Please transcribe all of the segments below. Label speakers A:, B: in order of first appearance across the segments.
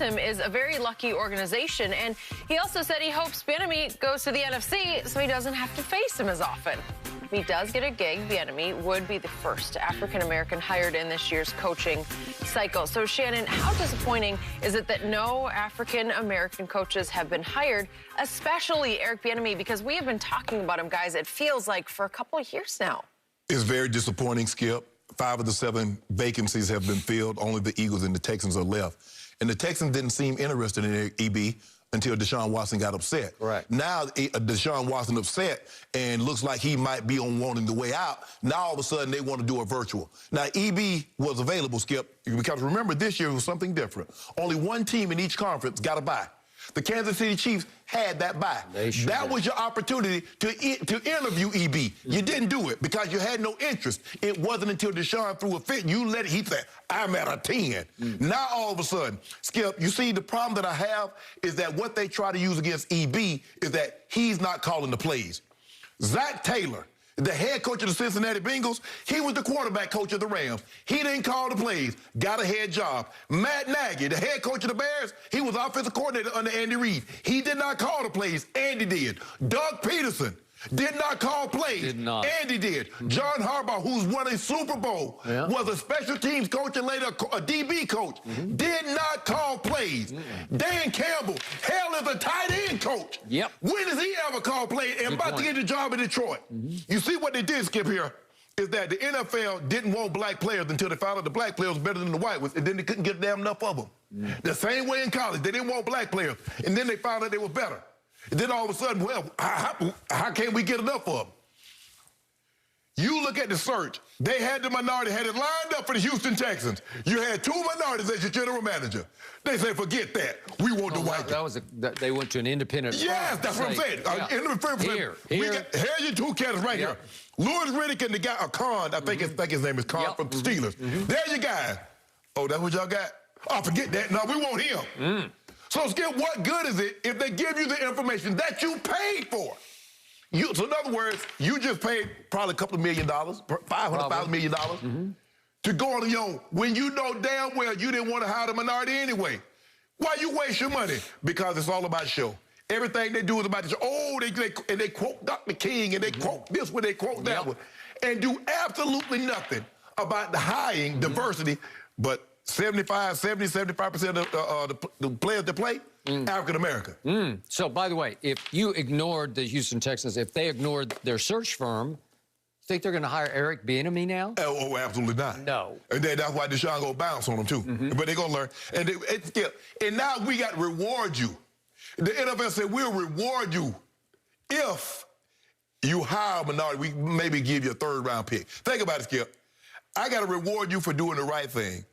A: him is a very lucky organization. And he also said he hopes Bieniemy goes to the NFC so he doesn't have to face him as often. If he does get a gig, Bieniemy would be the first African-American hired in this year's coaching cycle. So, Shannon, how disappointing is it that no African-American coaches have been hired, especially Eric Bieniemy, because we have been talking about him, guys, it feels like for a couple of years now.
B: It's very disappointing, Skip. 5 of the 7 vacancies have been filled. Only the Eagles and the Texans are left. And the Texans didn't seem interested in EB until Deshaun Watson got upset.
C: Right.
B: Now, Deshaun Watson upset and looks like he might be on wanting the way out. Now, all of a sudden, they want to do a virtual. Now, EB was available, Skip, because remember, this year was something different. Only one team in each conference got a bye. The Kansas City Chiefs had that bye. That was your opportunity to interview EB. You didn't do it because you had no interest. It wasn't until Deshaun threw a fit, you let it, he said, I'm at a 10. Now, all of a sudden, Skip, you see, the problem that I have is that what they try to use against EB is that he's not calling the plays. Zach Taylor, the head coach of the Cincinnati Bengals, he was the quarterback coach of the Rams. He didn't call the plays, got a head job. Matt Nagy, the head coach of the Bears, he was offensive coordinator under Andy Reid. He did not call the plays, Andy did. Doug Peterson did not call plays.
C: Did not.
B: Andy did. John Harbaugh, who's won a Super Bowl, was a special teams coach and later a DB coach, did not call plays. Dan Campbell, hell, is a tight end coach.
C: Yep.
B: When does he ever call plays? And about to get the job in Detroit. You see what they did, Skip, here, is that the NFL didn't want black players until they found out the black players were better than the white ones, and then they couldn't get damn enough of them. The same way in college, they didn't want black players, and then they found out they were better. And then all of a sudden, well, how can't we get enough of them? You look at the search. They had the minority, had it lined up for the Houston Texans. You had 2 minorities as your general manager. They said, forget that. We want the white guy.
C: They went to an independent.
B: Yes, that's what I'm saying.
C: Here.
B: Here are your 2 candidates right here. Louis Riddick and the guy, Khan, I think his name is Khan from the Steelers. There's your guy. Oh, that's what y'all got? Oh, forget that. No, we want him. So, Skip, what good is it if they give you the information that you paid for? So, in other words, you just paid probably a couple of $1 million, $500,000 million to go on your own when you know damn well you didn't want to hire the minority anyway. Why you waste your money? Because it's all about show. Everything they do is about the show. Oh, they quote Dr. King and they quote this one, they quote that one, and do absolutely nothing about the hiring diversity, but 75% of the players that play, African-American.
C: So, by the way, if you ignored the Houston Texans, if they ignored their search firm, think they're going to hire Eric Bieniemy now?
B: Oh, absolutely not.
C: No.
B: And that's why Deshaun going to bounce on them, too. But they're going to learn. And now we got to reward you. The NFL said, we'll reward you if you hire a minority. We maybe give you a 3rd-round pick. Think about it, Skip. I got to reward you for doing the right thing.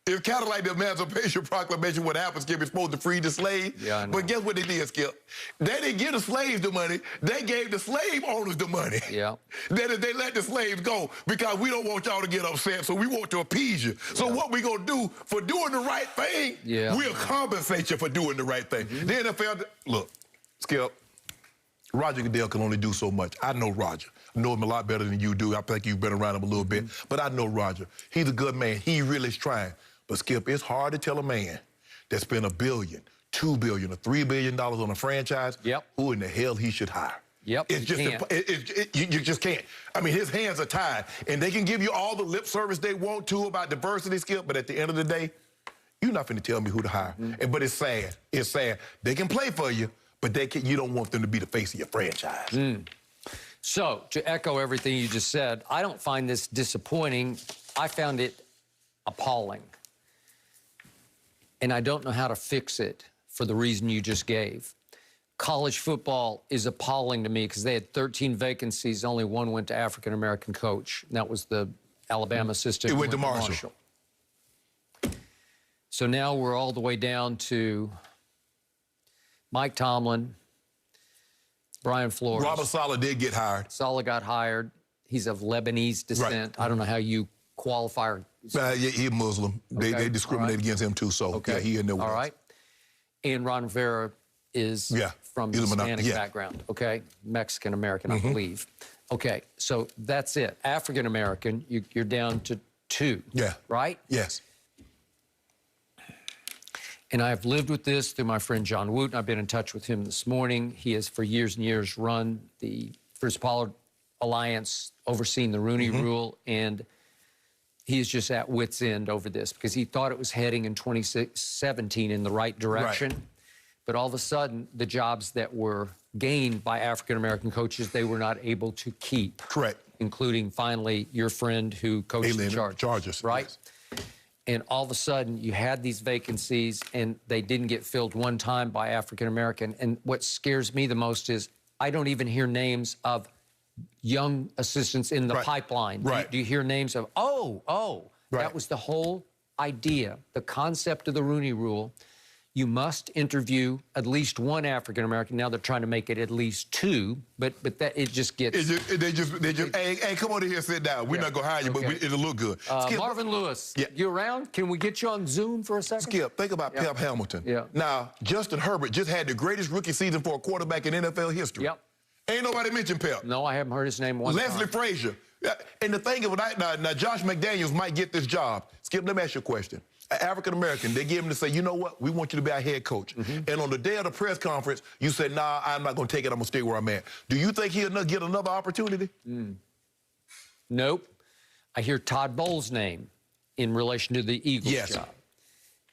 B: It's kind of like the Emancipation Proclamation, what happened, Skip, is supposed to free the slave.
C: Yeah, I know.
B: But guess what they did, Skip? They didn't give the slaves the money. They gave the slave owners the money.
C: Yeah.
B: They let the slaves go because we don't want y'all to get upset, so we want to appease you. So what we going to do for doing the right thing, we'll compensate you for doing the right thing. The NFL, look, Skip, Roger Goodell can only do so much. I know Roger. I know him a lot better than you do. I think you've been around him a little bit. But I know Roger. He's a good man. He really is trying. But, Skip, it's hard to tell a man that spent $1 billion, $2 billion, or $3 billion on a franchise who in the hell he should hire. It's just you just can't. I mean, his hands are tied. And they can give you all the lip service they want to about diversity, Skip, but at the end of the day, you're not going to tell me who to hire. But it's sad. It's sad. They can play for you, but you don't want them to be the face of your franchise.
C: So, to echo everything you just said, I don't find this disappointing. I found it appalling. And I don't know how to fix it for the reason you just gave. College football is appalling to me because they had 13 vacancies. Only 1 went to African-American coach. And that was the Alabama assistant.
B: It went to Marshall.
C: So now we're all the way down to Mike Tomlin, Brian Flores.
B: Robert Saleh did get hired.
C: Saleh got hired. He's of Lebanese descent. I don't know how you qualify.
B: He's Muslim.
C: Okay.
B: They discriminate against him, too. So, yeah, he in there with us.
C: All right. And Ron Rivera is from Hispanic background, okay? Mexican-American, I believe. Okay, so that's it. African-American, you're down to 2.
B: Yeah.
C: Right?
B: Yes.
C: And I've lived with this through my friend John Wooten. I've been in touch with him this morning. He has, for years and years, run the First Pollard Alliance, overseeing the Rooney Rule, and he is just at wit's end over this because he thought it was heading in 2017 in the right direction. Right. But all of a sudden, the jobs that were gained by African-American coaches, they were not able to keep.
B: Correct. Including,
C: finally, your friend who coached the Chargers. Right? Yes. And all of a sudden, you had these vacancies, and they didn't get filled one time by African-American. And what scares me the most is I don't even hear names of young assistants in the pipeline.
B: Right.
C: Do you hear names of, that was the whole idea, the concept of the Rooney Rule. You must interview at least one African-American. Now they're trying to make it at least two, but that it just gets...
B: They just hey, come on in here, sit down. We're not going to hire you, but it'll look good. Skip,
C: Marvin Lewis, you around? Can we get you on Zoom for a second?
B: Skip, think about Pep Hamilton. Now, Justin Herbert just had the greatest rookie season for a quarterback in NFL history. Ain't nobody mentioned Pep.
C: No, I haven't heard his name once.
B: Leslie Frazier. And the thing is, now Josh McDaniels might get this job. Skip, let me ask you a question. African-American, they give him to say, you know what, we want you to be our head coach. And on the day of the press conference, you said, nah, I'm not going to take it, I'm going to stay where I'm at. Do you think he'll get another opportunity?
C: Nope. I hear Todd Bowles' name in relation to the Eagles job.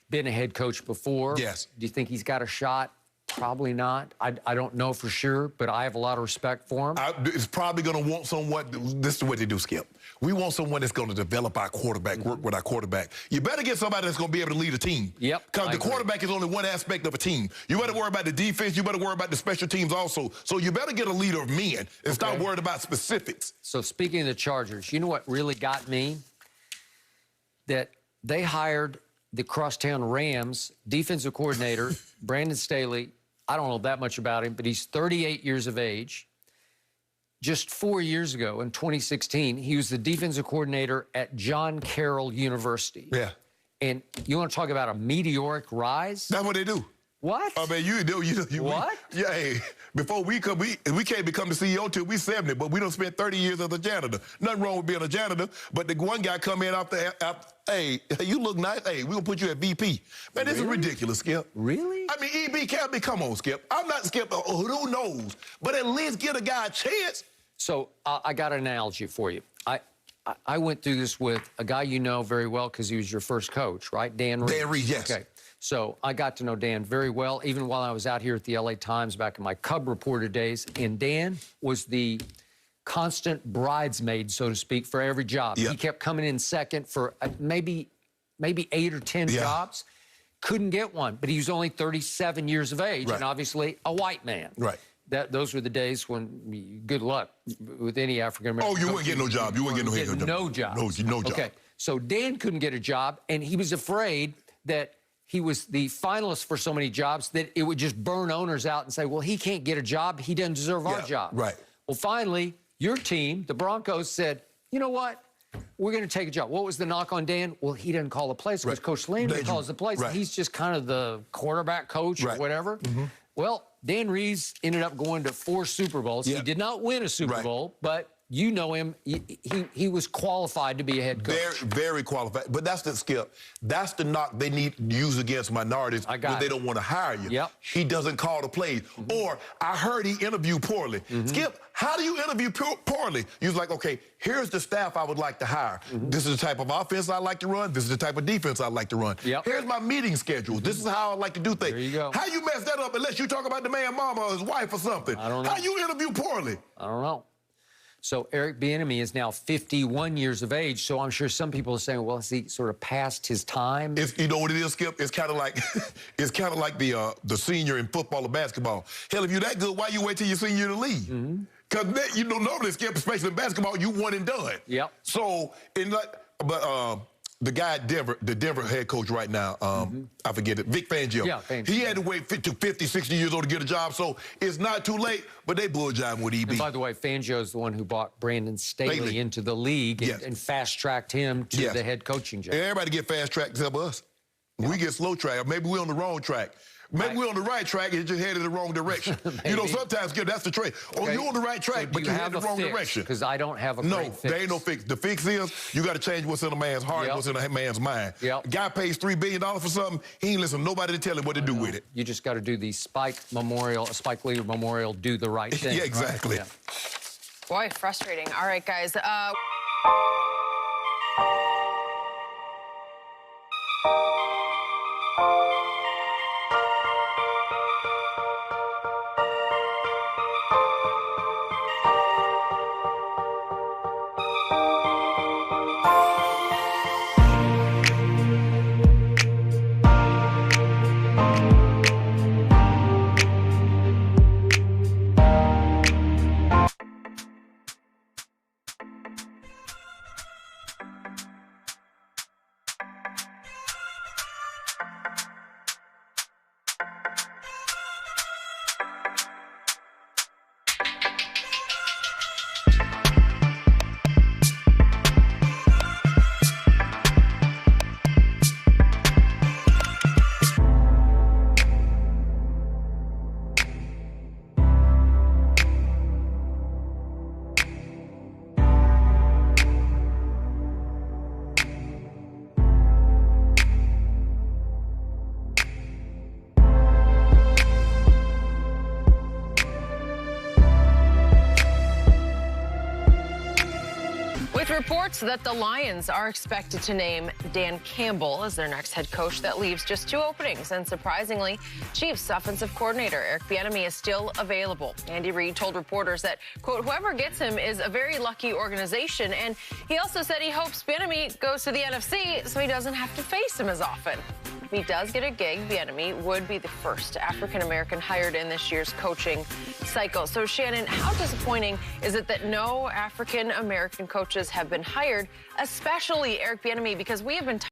C: Been a head coach before.
B: Yes.
C: Do you think he's got a shot? Probably not. I don't know for sure, but I have a lot of respect for him.
B: It's probably going to want someone. This is what they do, Skip. We want someone that's going to develop our quarterback, work with our quarterback. You better get somebody that's going to be able to lead a team. Because the quarterback is only one aspect of a team. You better worry about the defense. You better worry about the special teams also. So you better get a leader of men and stop worrying about specifics.
C: So speaking of the Chargers, you know what really got me? That they hired the crosstown Rams defensive coordinator, Brandon Staley. I don't know that much about him, but he's 38 years of age. Just 4 years ago, in 2016, he was the defensive coordinator at John Carroll University. And you want to talk about a meteoric rise?
B: That's what they do.
C: What?
B: I mean,
C: what?
B: Hey, before we can't become the CEO till we 70, but we don't spend 30 years as a janitor. Nothing wrong with being a janitor, but the one guy come in after hey, you look nice. Hey, we're going to put you at VP. Man, this is ridiculous, Skip.
C: Really?
B: I mean, EB can't be, come on, Skip. I'm not Skip, who knows? But at least give a guy a chance.
C: So I got an analogy for you. I went through this with a guy you know very well because he was your first coach, right? Dan Reid.
B: Dan Reid, yes.
C: Okay. So I got to know Dan very well, even while I was out here at the LA Times back in my Cub reporter days. And Dan was the constant bridesmaid, so to speak, for every job. He kept coming in second for maybe 8 or 10 jobs. Couldn't get one, but he was only 37 years of age and obviously a white man. Those were the days when, good luck with any African-American.
B: Oh, you wouldn't get no job. You wouldn't get
C: no job.
B: No job.
C: Okay, so Dan couldn't get a job, and he was afraid that he was the finalist for so many jobs that it would just burn owners out and say, well, he can't get a job. He doesn't deserve our job. Well, finally, your team, the Broncos, said, you know what? We're going to take a job. What was the knock on Dan? Well, he doesn't call the plays because Coach Landry calls the plays. He's just kind of the quarterback coach or whatever. Well, Dan Reeves ended up going to 4 Super Bowls. He did not win a Super Bowl, but you know him. He was qualified to be a head coach.
B: Very qualified. But that's the Skip. That's the knock they need to use against minorities when they don't want to hire you. He doesn't call the plays. Or I heard he interviewed poorly. Skip, how do you interview poorly? He was like, okay, here's the staff I would like to hire. This is the type of offense I like to run. This is the type of defense I like to run. Here's my meeting schedule. This is how I like to do things.
C: There you go.
B: How you mess that up unless you talk about the man mama or his wife or something?
C: I don't know.
B: How you interview poorly?
C: I don't know. So Eric Bieniemy is now 51 years of age, so I'm sure some people are saying, well, is he sort of past his time?
B: You know what it is, Skip? It's kind of like the senior in football or basketball. Hell, if you're that good, why you wait till you're senior in the league? Because you know, normally, Skip, especially in basketball, you one and done. So, the guy at Denver, the Denver head coach right now, I forget it, Vic Fangio.
C: Fangio.
B: He had to wait to 50, 60 years old to get a job, so it's not too late, but they bull-jiving with EB.
C: And by the way, Fangio is the one who brought Brandon Staley into the league and fast-tracked him to the head coaching job.
B: And everybody get fast-tracked except us. We get slow track. Or maybe we're on the wrong track. Maybe we're on the right track and just headed the wrong direction. You know, sometimes that's the trade. Oh, you're on the right track, but you head the wrong direction.
C: Because I don't have a great fix.
B: No, there ain't no fix. The fix is you got to change what's in a man's heart, what's in a man's mind. Guy pays $3 billion for something, he ain't listen to nobody to tell him what to do with it.
C: You just got to do the Spike Lee Memorial, do the right thing.
B: Yeah, exactly.
C: Right?
A: Boy, frustrating. All right, guys. With reports that the Lions are expected to name Dan Campbell as their next head coach, that leaves just 2 openings. And surprisingly, Chiefs offensive coordinator Eric Bieniemy is still available. Andy Reid told reporters that, quote, whoever gets him is a very lucky organization. And he also said he hopes Bieniemy goes to the NFC so he doesn't have to face him as often. If he does get a gig, Bieniemy would be the first African-American hired in this year's coaching cycle. So, Shannon, how disappointing is it that no African-American coaches have been hired, especially Eric Bieniemy, because we have been